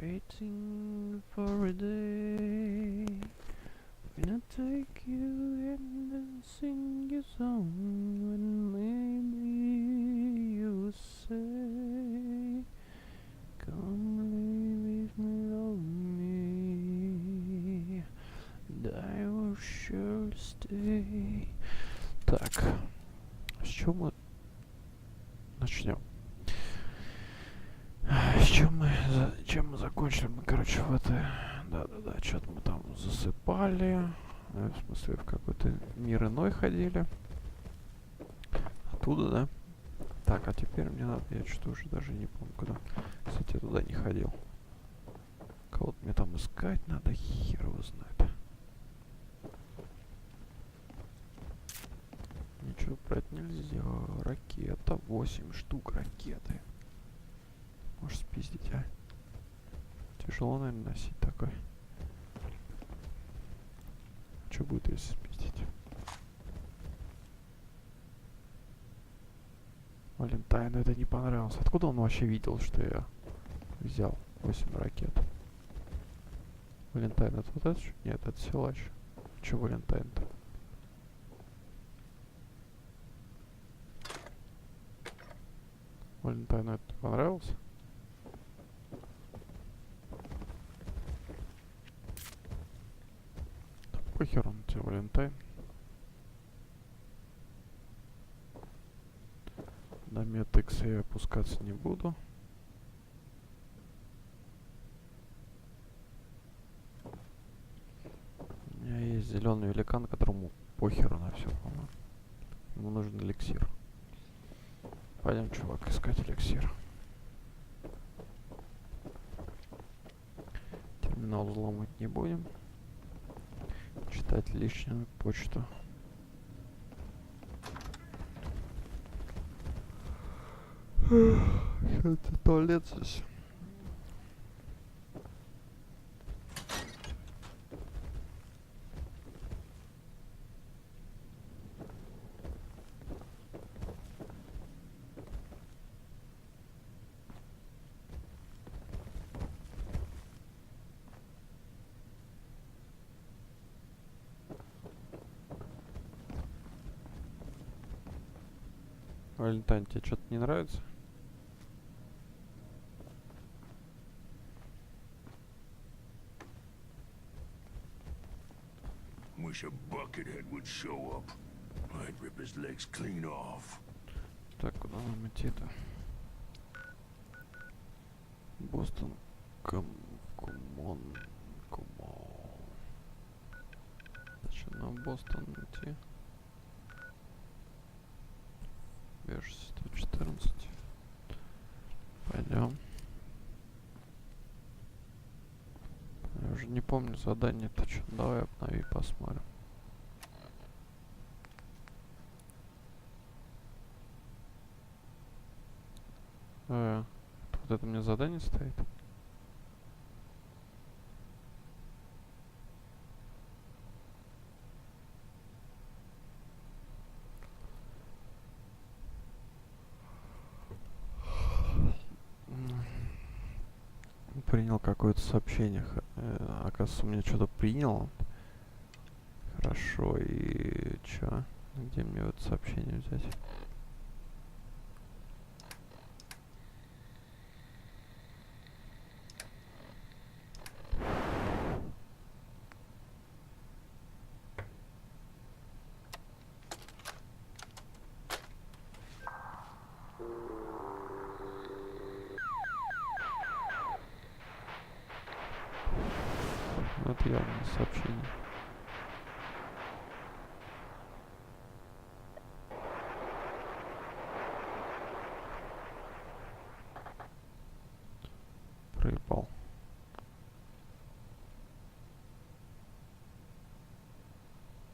Waiting for a day when I take you and then sing you song, and maybe you say, come lay with me, love me, and I will surely stay. Так, с чего мы начнем? Чем мы закончили? Мы, короче, в этой... Да-да-да, что-то мы там засыпали. В смысле, в какой-то мир иной ходили. Оттуда, да? Так, а теперь мне надо... Я что-то уже даже не помню, куда. Кстати, я туда не ходил. Кого-то мне там искать надо, хер его знает. Ничего брать нельзя. Ракета. 8 штук ракеты. Можешь спиздить, а? Тяжело, наверное, носить такой. Что будет, если спиздить? Валентайну это не понравилось. Откуда он вообще видел, что я взял 8 ракет? Валентайн это вот это? Нет, это силач. Че Валентайн-то? Валентайну это не понравилось? Похер он тебе, Валентайн. На метекс я опускаться не буду. У меня есть зеленый великан, которому похеру на все, по-моему. Ему нужен эликсир. Пойдем, чувак, искать эликсир. Терминал взломать не будем. Читать личную почту. Это туалет здесь. Валентайн, тебе что-то не нравится? Wish a buckethead would show up. I'd rip his legs clean off. Так, куда нам идти-то? Бостон, Комон. Зачем нам Бостон идти? Убежище 114. Пойдем. Я уже не помню задание-то что. Давай обнови, посмотрим. Вот это мне задание стоит. Принял какое-то сообщение. Оказывается, у меня что-то принял. Хорошо, и чё? Где мне это сообщение взять? Ну, это явно не сообщение. Проебал.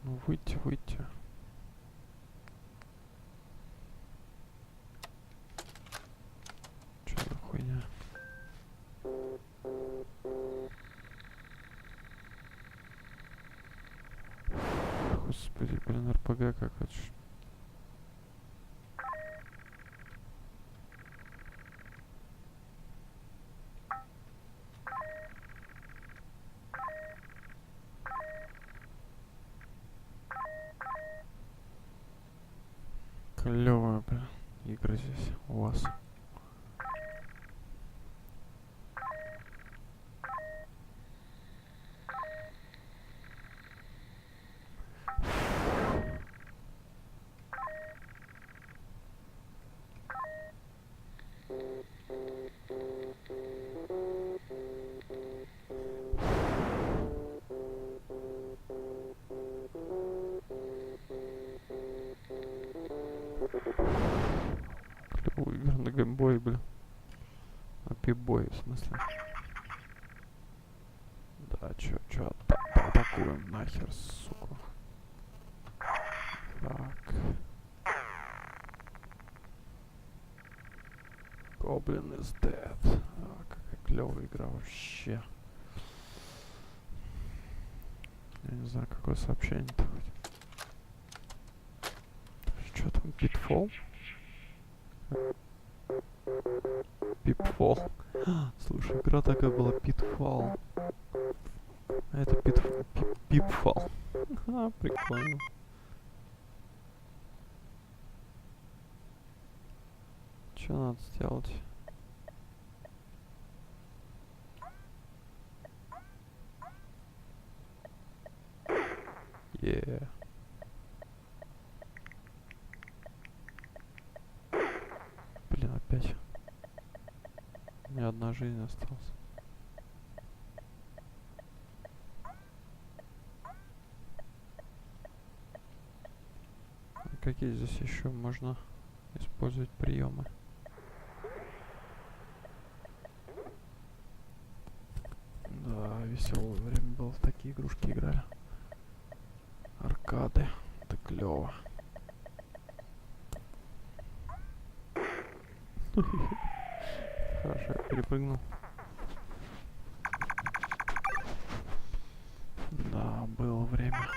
Ну, выйти. Что за хуйня? Господи, блин, РПГ какой-то. Клевые, блин, игры здесь у вас. Клевые игры на геймбой, блин. На пип-бой, в смысле. Да, чё, атакуем нахер, сука. Так. Goblin is dead. А, какая клевая игра вообще. Я не знаю, какое сообщение-то хоть. Что там, Pitfall? Pitfall. Слушай, игра такая была, Pitfall. А это Pitfall. А, прикольно. Что надо сделать? Yeah. Блин, опять. У меня одна жизнь осталась. Какие здесь еще можно использовать приемы? Да, веселое время было, в такие игрушки играли. Аркады, это клево. Хорошо, я перепрыгнул. Да, было время.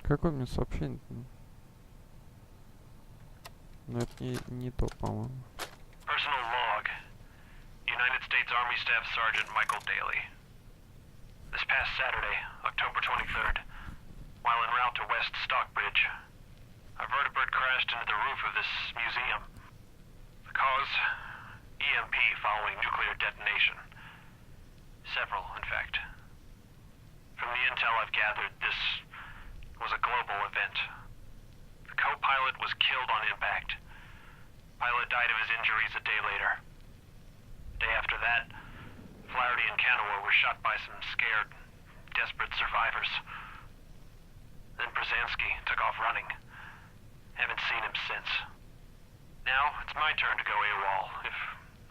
Какое мне сообщение? Но это не то, по-моему. Personal log. United States Army Staff Sergeant Michael Daly. This past Saturday, October 23rd, while en route to West Stockbridge, a vertibird crashed into the roof of this museum. The cause? EMP following nuclear detonation. Several, in fact. From the intel I've gathered, this was a global event. The co-pilot was killed on impact. Pilot died of his injuries a day later. Day after that, Flaherty and Canoa were shot by some scared, desperate survivors. Then Brzezinski took off running. Haven't seen him since. Now, it's my turn to go AWOL, if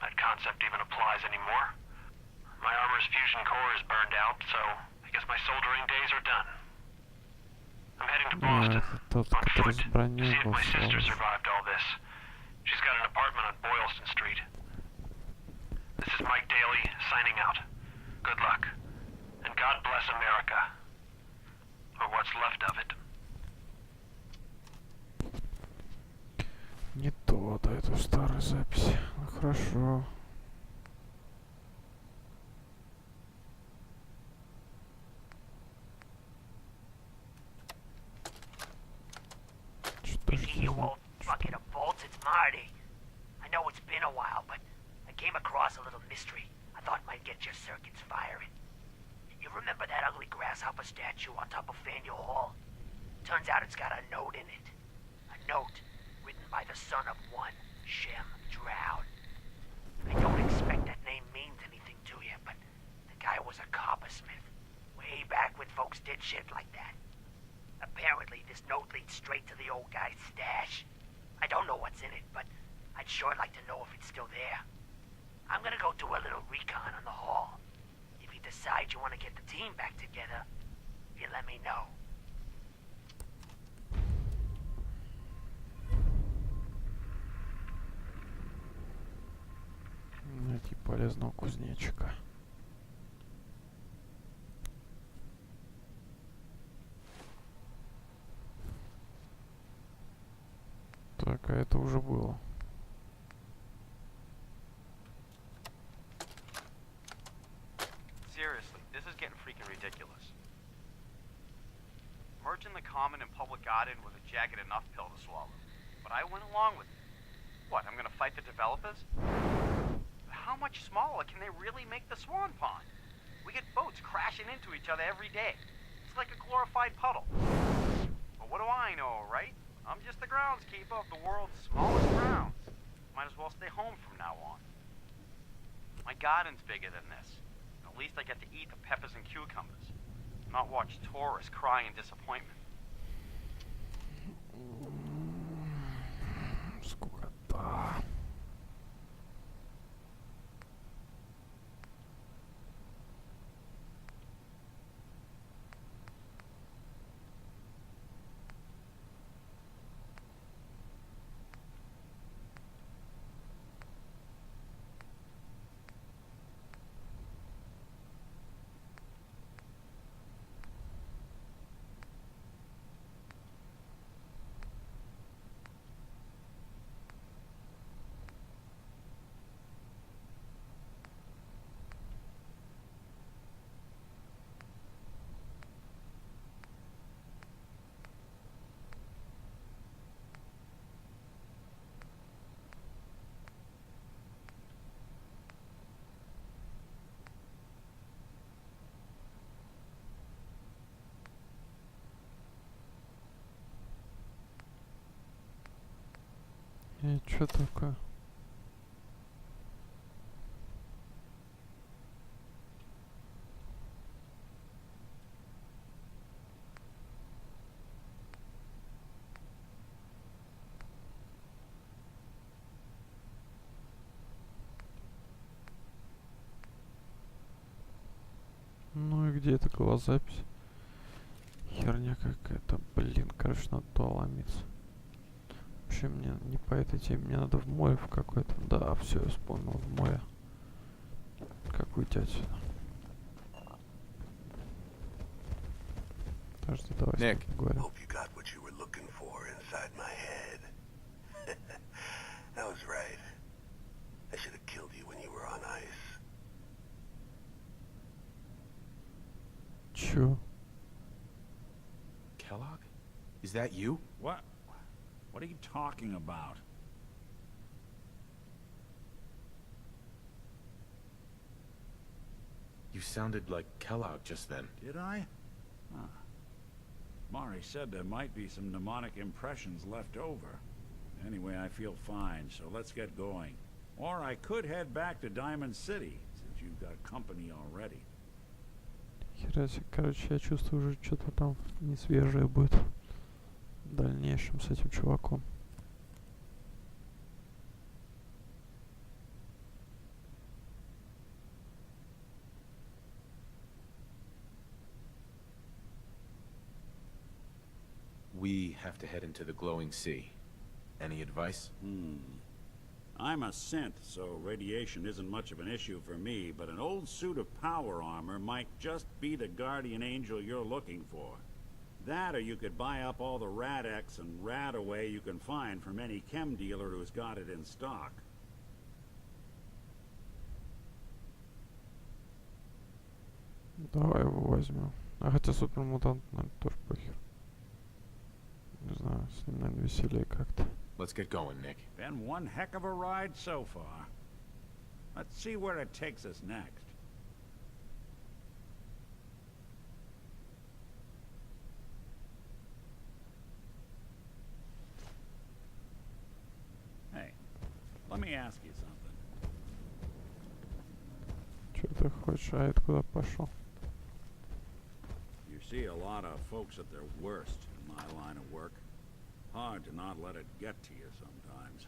that concept even applies anymore. My armor's fusion core is burned out, so I guess my soldering days are done. I'm heading to Boston, тот, on который foot, с to броней see if был my sister слабый. survived all this. She's got an apartment on Boylston Street. This is Mike Daly, signing out. Good luck. And God bless America. Or what's left of it. Не то, да, это старая запись. Ну хорошо. Что ж Thinking you за... old bucket of bolts, it's Marty. I know it's been a while, but I came across a little mystery I thought might get your circuits firing. You remember that ugly grasshopper statue on top of Faneuil Hall? Turns out it's got a note in it. A note written by the son of one Shem Droud. I don't expect that name means anything to you, but the guy was a coppersmith. Way back when folks did shit like that. Apparently, this note leads straight to the old guy's stash. I don't know what's in it, but I'd sure like to know if it's still there. I'm gonna go do a little recon on the hall. If you decide you want to get the team back together, you let me know. Найти полезного кузнечика. Так, а это уже было. charging the common and public garden with a jagged enough pill to swallow. But I went along with it. What, I'm gonna fight the developers? How much smaller can they really make the swan pond? We get boats crashing into each other every day. It's like a glorified puddle. But what do I know, right? I'm just the groundskeeper of the world's smallest grounds. Might as well stay home from now on. My garden's bigger than this. At least I get to eat the peppers and cucumbers. Not watch tourists cry in disappointment. Скукота. И чё такое? Ну и где эта голозапись? Херня какая-то, блин, короче, надо туда ломиться. Вообще мне не по этой теме, мне надо в море в какой-то. Да, все, я вспомнил, в море. Как уйти отсюда? Подожди, давай Nick. поговорим. Hope you got what you were looking for inside my head. I was right. I should have killed you when you were on ice. Чё? Kellogg? Is that you? What? What are you talking about? You sounded like Kellogg just then. Did I? Huh. Mari said there might be some mnemonic impressions left over. Anyway, I feel fine, so let's get going. Or I could head back to Diamond City, since you've got company already. Хера себе, короче, я чувствую уже что-то там несвежее будет в дальнейшем с этим чуваком. We have to head into the glowing sea. Any advice? I'm a synth, so radiation isn't much of an issue for me, but an old suit of power armor might just be the guardian angel you're looking for. That, or you could buy up all the Rad-X and Rad-Away you can find from any chem dealer who's got it in stock. Давай его возьмем. А хотя супермутант, наверное, тоже похер. Не знаю, с ним, наверное, веселее как-то. Let's get going, Nick. Been one heck of a ride so far. Let's see where it takes us next. Hey, let me ask you something. Что ты хочешь? А это куда пошел? You see a lot of folks at their worst in my line of work. Hard to not let it get to you sometimes.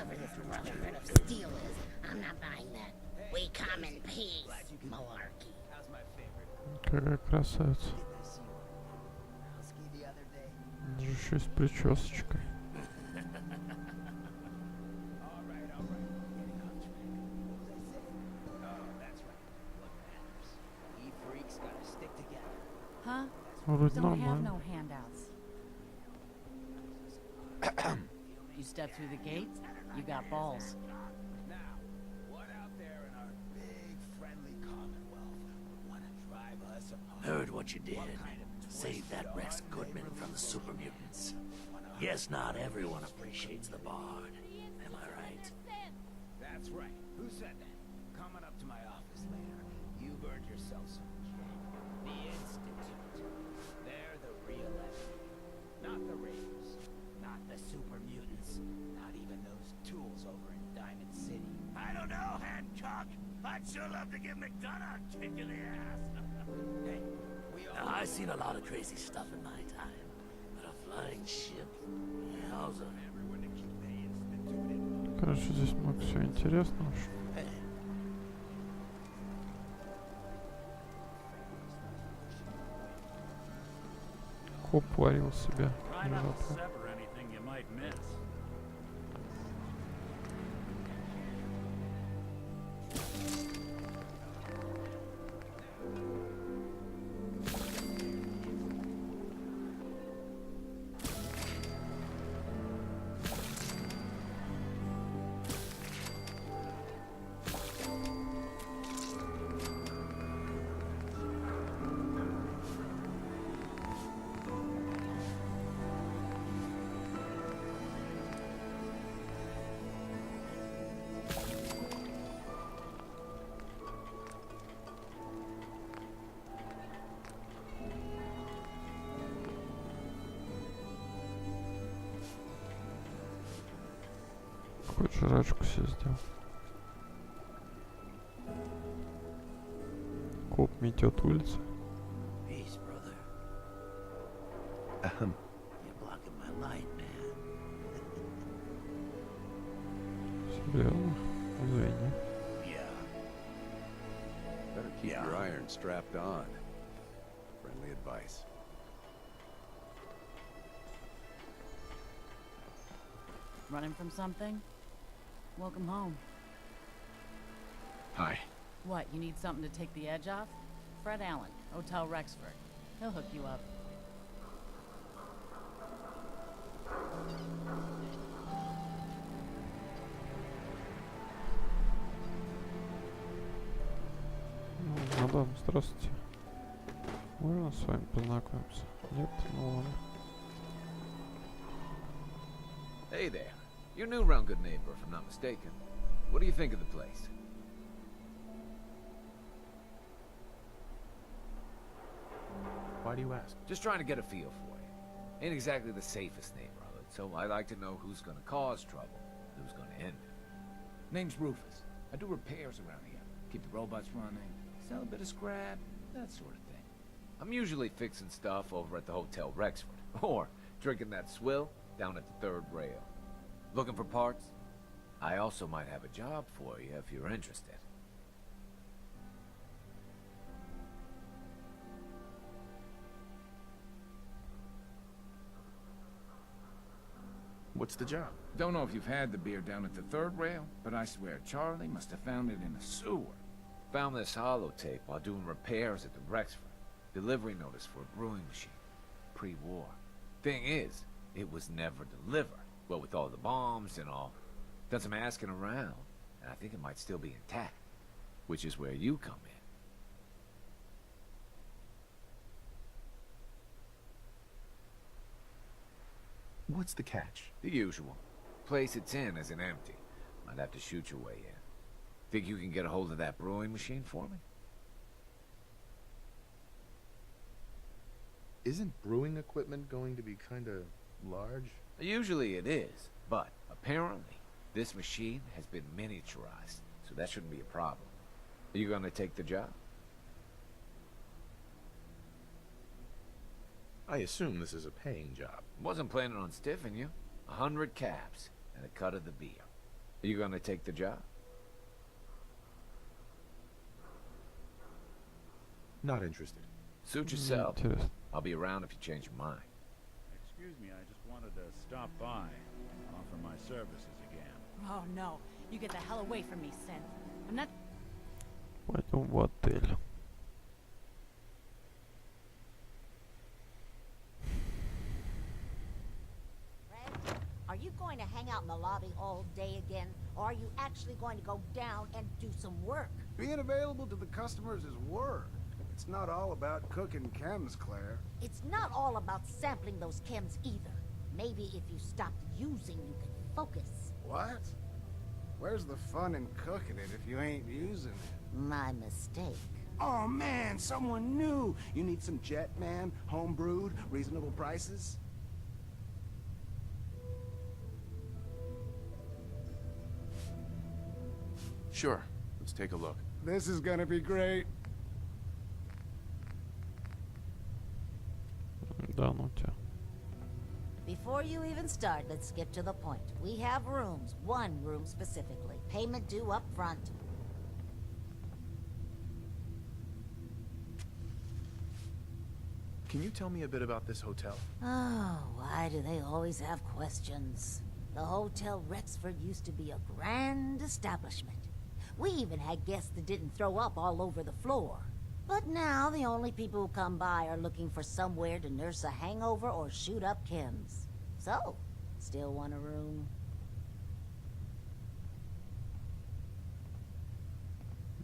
Whoever this brotherhood of steel is, I'm not buying that. We come in peace, malarkey. Какая красавица. Даже еще и с причесочкой. Huh? Вроде Don't have нормально. no handouts. You step through the gate, you got balls. Now, what out there in our big friendly commonwealth wanna drive us apart? Heard what you did. Save that Rex Goodman from the super mutants. Guess not everyone appreciates the Bard. Am I right? That's right. Who said that? Coming up to my office later. You've earned yourself some shame. The Institute. They're the real enemy. Not the Raiders. Not the super mutants. Not even those tools over in Diamond City. I don't know, Hancock. I'd sure love to give McDonough a kick in the ass. Hey, we all... Now, I've seen a lot of crazy stuff in my time. But a flying ship? Yowza. Everyone to keep the Institute in. Короче, здесь много всего интересного. Коп варил себя. Try not to sever anything you might miss. Хоть жрачку себе сделал. Коп метет улицу. Peace, brother. You're blocking my light, man. Серьезно? Извини. Yeah. Better keep your iron strapped on. Friendly advice. Running from something? Welcome home. Hi. What, you need something to take the edge off? Fred Allen, Hotel Rexford. He'll hook you up. Мадам, здравствуйте. Можно с вами познакомиться? Нет? Ну ладно. Hey there. You're new around Good Neighbor, if I'm not mistaken. What do you think of the place? Why do you ask? Just trying to get a feel for you. Ain't exactly the safest neighborhood, so I like to know who's gonna cause trouble, who's gonna end it. Name's Rufus. I do repairs around here. Keep the robots running, sell a bit of scrap, that sort of thing. I'm usually fixing stuff over at the Hotel Rexford, or drinking that swill down at the third rail. Looking for parts? I also might have a job for you if you're interested. What's the job? Don't know if you've had the beer down at the third rail, but I swear Charlie must have found it in a sewer. Found this holotape while doing repairs at the Rexford. Delivery notice for a brewing machine. Pre-war. Thing is, it was never delivered. Well, with all the bombs and all. Done some asking around, and I think it might still be intact. Which is where you come in. What's the catch? The usual. Place it's in isn't empty. Might have to shoot your way in. Think you can get a hold of that brewing machine for me? Isn't brewing equipment going to be kinda large? Usually it is, but apparently this machine has been miniaturized, so that shouldn't be a problem. Are you gonna take the job? I assume this is a paying job. Wasn't planning on stiffing you. 100 caps and a cut of the beer. Are you gonna take the job? Not interested. Suit yourself. Интересно. I'll be around if you change your mind. Excuse me, I just wanted to stop by, offer my services again. Oh no, you get the hell away from me, Synth. I'm not. Пойдем в отель. Are you going to hang out in the lobby all day again, or are you actually going to go down and do some work? Being available to the customers is work. It's not all about cooking chems, Claire. It's not all about sampling those chems either. Maybe if you stopped using, you could focus. What? Where's the fun in cooking it if you ain't using it? My mistake. Oh man, someone new. You need some jet, man? Home-brewed, reasonable prices? Sure. Let's take a look. This is gonna be great. Да, ну тебя. Before you even start, let's skip to the point. We have rooms, one room specifically. Payment due up front. Can you tell me a bit about this hotel? Oh, why do they always have questions? The Hotel Rexford used to be a grand establishment. We even had guests that didn't throw up all over the floor. But now the only people who come by are looking for somewhere to nurse a hangover or shoot up chems. So, still want a room?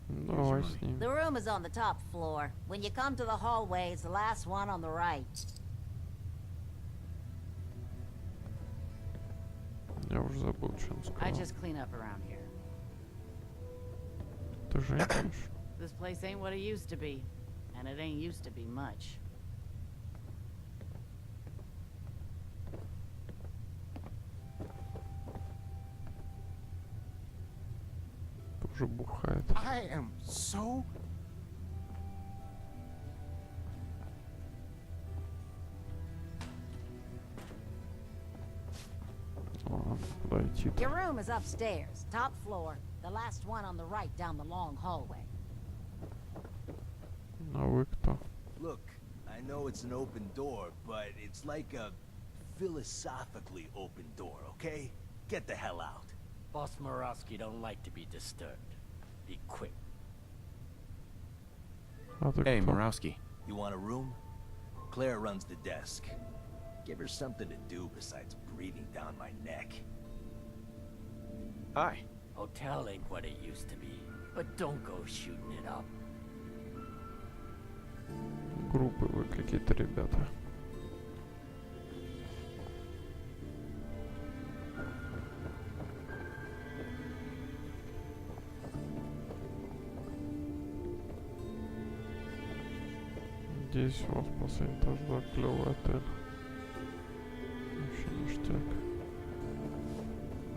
Давай с ним. The room is on the top floor. When you come to the hallway, it's the last one on the right. Я уже забыл, что он I сказал. just clean up around here. Ты же не помнишь? This place ain't what it used to be, and it ain't used to be much. Тоже бухает. I am so... Ладно, куда идти-то? Your room is upstairs, top floor. The last one on the right down the long hallway. А вы кто? Look, I know it's an open door, but it's like a philosophically open door, okay? Get the hell out. Boss Murawski don't like to be disturbed. Be quick. А ты Hey, кто? Murawski. You want a room? Claire runs the desk. Give her something to do besides breathing down my neck. Hi. Hotel ain't what it used to be, but don't go shooting it up. Группы вы какие-то ребята. Здесь у вас последний этаж, да, клевый отель. Вообще ништяк.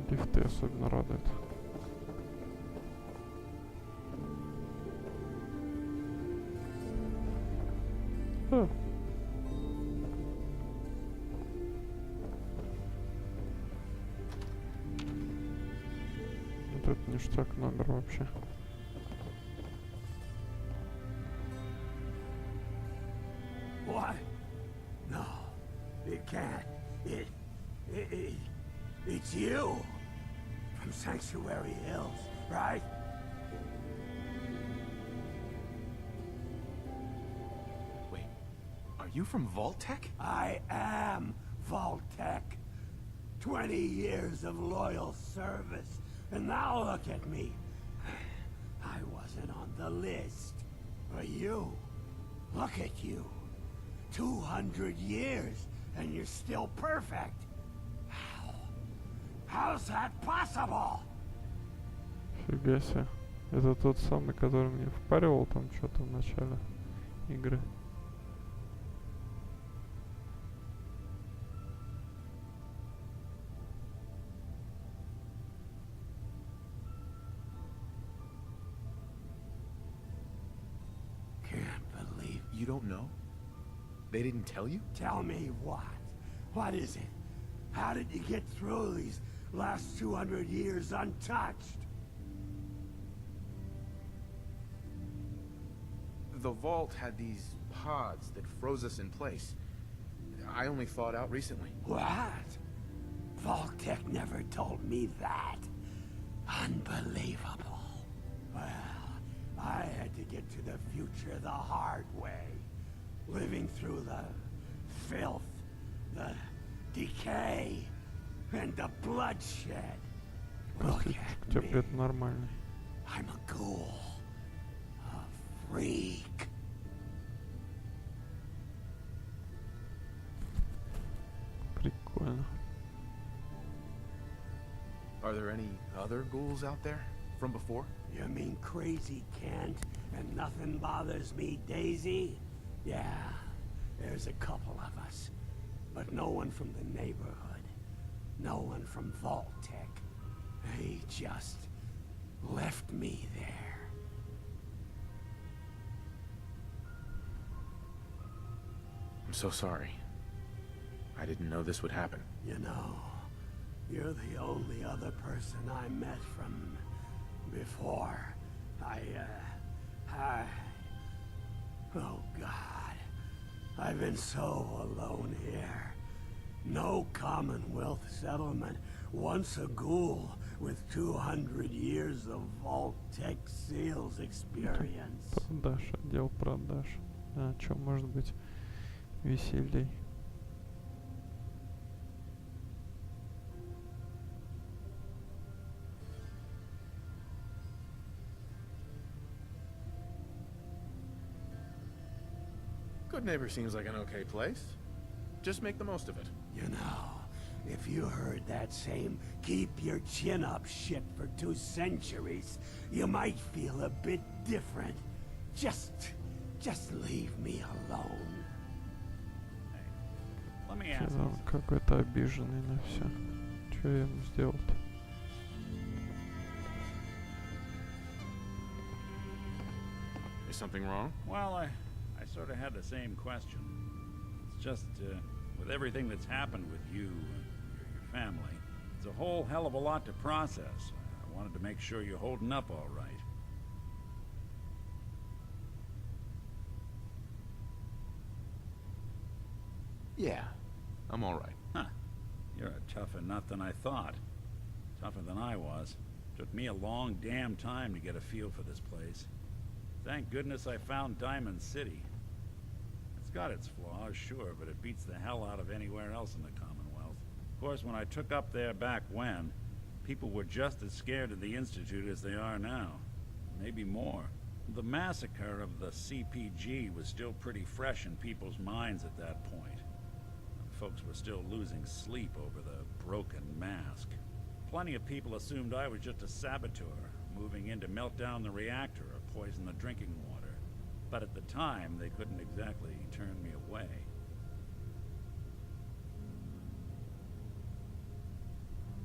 Лифты особенно радуют. А. Вот это ништяк номер вообще. What? No, it can't. It's you. From Sanctuary Hills, right? Wait, are you from Vol-tek? I am Vol-tek. 20 years of loyal service, and now look at me. I wasn't on the list. But you, look at you. 200 years, and you're still perfect. How's that possible? Фига себе. Это тот самый, который мне впаривал там что-то в начале игры. Can't believe. You don't know? They didn't tell you? Tell me what? What is it? How did you get through these last 200 years untouched. The vault had these pods that froze us in place. I only thawed out recently. What? Vol-tek never told me that. Unbelievable. Well, I had to get to the future the hard way. Living through the filth, the decay, and the bloodshed. Look at me. Нормальный. I'm a ghoul. A freak. Прикольно. Are there any other ghouls out there from before? You mean crazy Kent and nothing bothers me, Daisy? Yeah, there's a couple of us. But no one from the neighborhood. No one from Vol-tek. They just left me there. I'm so sorry. I didn't know this would happen. You know, you're the only other person I met from before. Oh God. I've been so alone here. No Commonwealth settlement. Once a ghoul with 200 years of Vol-tek sales experience. Продаж, отдел продаж. А что может быть веселей? Good Neighbor seems like an okay place. Just make the most of it. You know, if you heard that same keep your chin up shit for 2 centuries, you might feel a bit different. Just leave me alone. Let me ask Он you. какой-то обиженный на все. Что я ему сделал-то? Is something wrong? Well, I sort of had the same question. It's just, with everything that's happened with you and your family, it's a whole hell of a lot to process. I wanted to make sure you're holding up all right. Yeah, I'm all right. Huh. You're a tougher nut than I thought. Tougher than I was. Took me a long damn time to get a feel for this place. Thank goodness I found Diamond City. It's got its flaws, sure, but it beats the hell out of anywhere else in the Commonwealth. Of course, when I took up there back when, people were just as scared of the Institute as they are now. Maybe more. The massacre of the CPG was still pretty fresh in people's minds at that point. Folks were still losing sleep over the broken mask. Plenty of people assumed I was just a saboteur, moving in to melt down the reactor or poison the drinking water. But at the time, they couldn't exactly turn me away.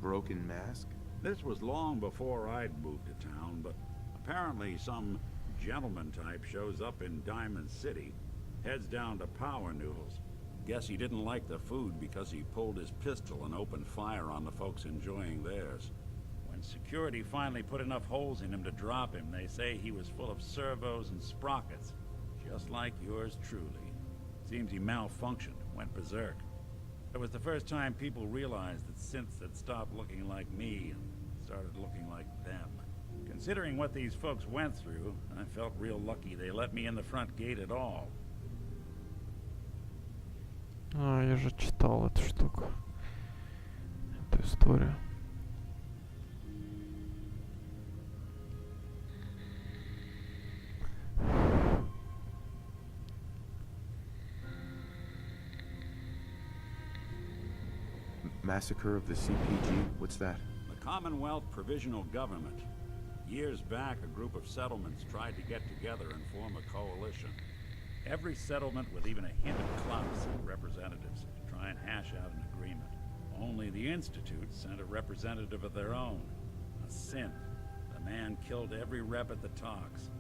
Broken mask? This was long before I'd moved to town, but apparently some gentleman type shows up in Diamond City, heads down to Power Noodles. Guess he didn't like the food because he pulled his pistol and opened fire on the folks enjoying theirs. When security finally put enough holes in him to drop him, they say he was full of servos and sprockets, just like yours truly. Seems he malfunctioned, went berserk. It was the first time people realized that synths had stopped looking like me and started looking like them. Considering what these folks went through, I felt real lucky they let me in the front gate at all. А, я же читал эту штуку. Эту историю. Massacre of the CPG? What's that? The Commonwealth Provisional Government. Years back, a group of settlements tried to get together and form a coalition. Every settlement with even a hint of clout sent representatives to try and hash out an agreement. Only the Institute sent a representative of their own. A synth. The man killed every rep at the talks.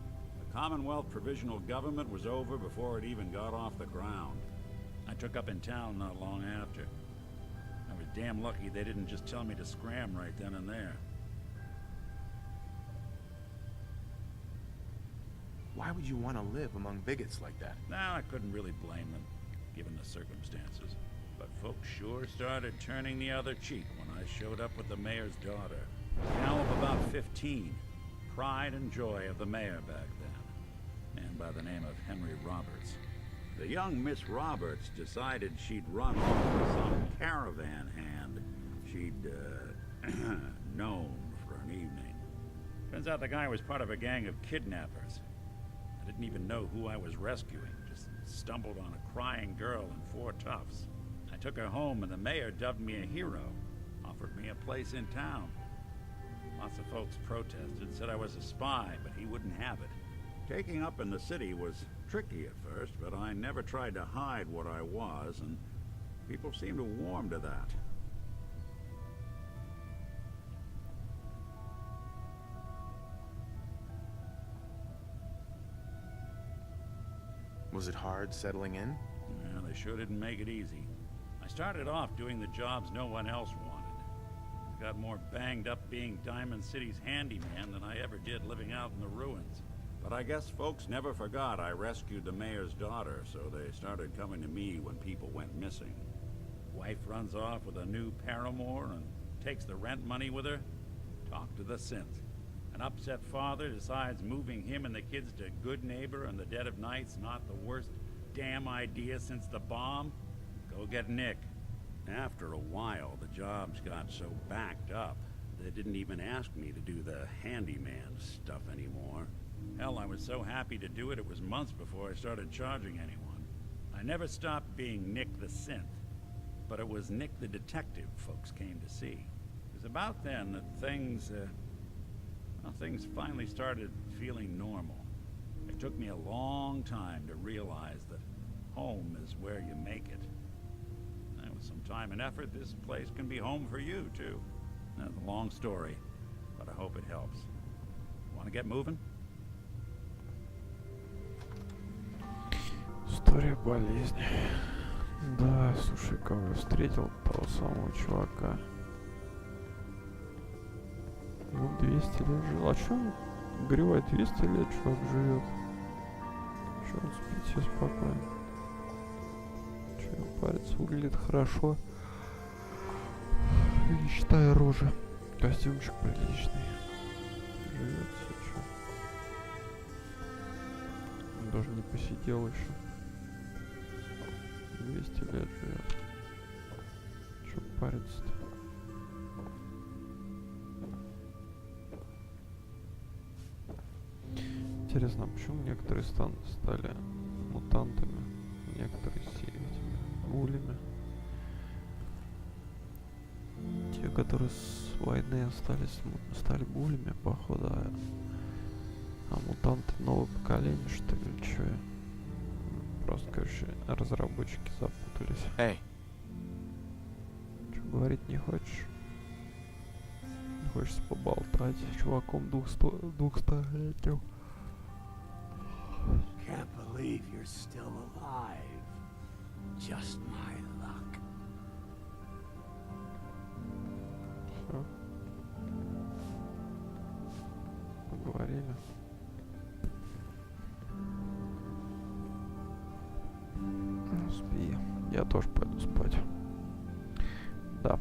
The Commonwealth Provisional Government was over before it even got off the ground. I took up in town not long after. I was damn lucky they didn't just tell me to scram right then and there. Why would you want to live among bigots like that? Now, I couldn't really blame them, given the circumstances. But folks sure started turning the other cheek when I showed up with the mayor's daughter. Now of about 15. Pride and joy of the mayor back then. Man by the name of Henry Roberts. The young Miss Roberts decided she'd run off with some caravan hand she'd, known for an evening. Turns out the guy was part of a gang of kidnappers. I didn't even know who I was rescuing, just stumbled on a crying girl and 4 toughs. I took her home and the mayor dubbed me a hero, offered me a place in town. Lots of folks protested, said I was a spy, but he wouldn't have it. Taking up in the city was tricky at first, but I never tried to hide what I was, and people seemed to warm to that. Was it hard settling in? Yeah, they sure didn't make it easy. I started off doing the jobs no one else wanted. Got more banged up being Diamond City's handyman than I ever did living out in the ruins. But I guess folks never forgot I rescued the mayor's daughter, so they started coming to me when people went missing. Wife runs off with a new paramour and takes the rent money with her. Talk to the synth. An upset father decides moving him and the kids to Good Neighbor in the dead of night's not the worst damn idea since the bomb. Go get Nick. After a while, the jobs got so backed up, they didn't even ask me to do the handyman stuff anymore. Hell, I was so happy to do it, it was months before I started charging anyone. I never stopped being Nick the synth, but it was Nick the detective folks came to see. It was about then that things finally started feeling normal. It took me a long time to realize that home is where you make it. And with some time and effort, this place can be home for you, too. That's a long story, but I hope it helps. Want to get moving? История болезни. Да, слушай, кого я встретил, того самого чувака. Он 200 лет жил. А чё он горевает? 200 лет чувак живет. Чё он спит себе спокойно? Чё он парится, выглядит хорошо. Не считая рожи. Костюмчик приличный. Живет все, чё. Он даже не посидел еще. 200 лет живет. Чё париться-то? Интересно, а почему некоторые стали мутантами, некоторые этими гулями? Те, которые с войны остались, стали гулями, походу, а мутанты новое поколение, что ли, или чё? Просто, короче, разработчики запутались. Эй! Чё, говорить не хочешь? Не хочется поболтать с чуваком двухстолетним. Can't believe you're still alive. Just my luck. Всё. Поговорили. Спи. Я тоже пойду спать. Да,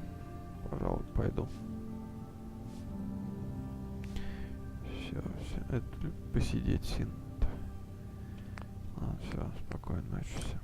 пожалуй, пойду. Все. Это посидеть син. Все, спокойной ночи всем.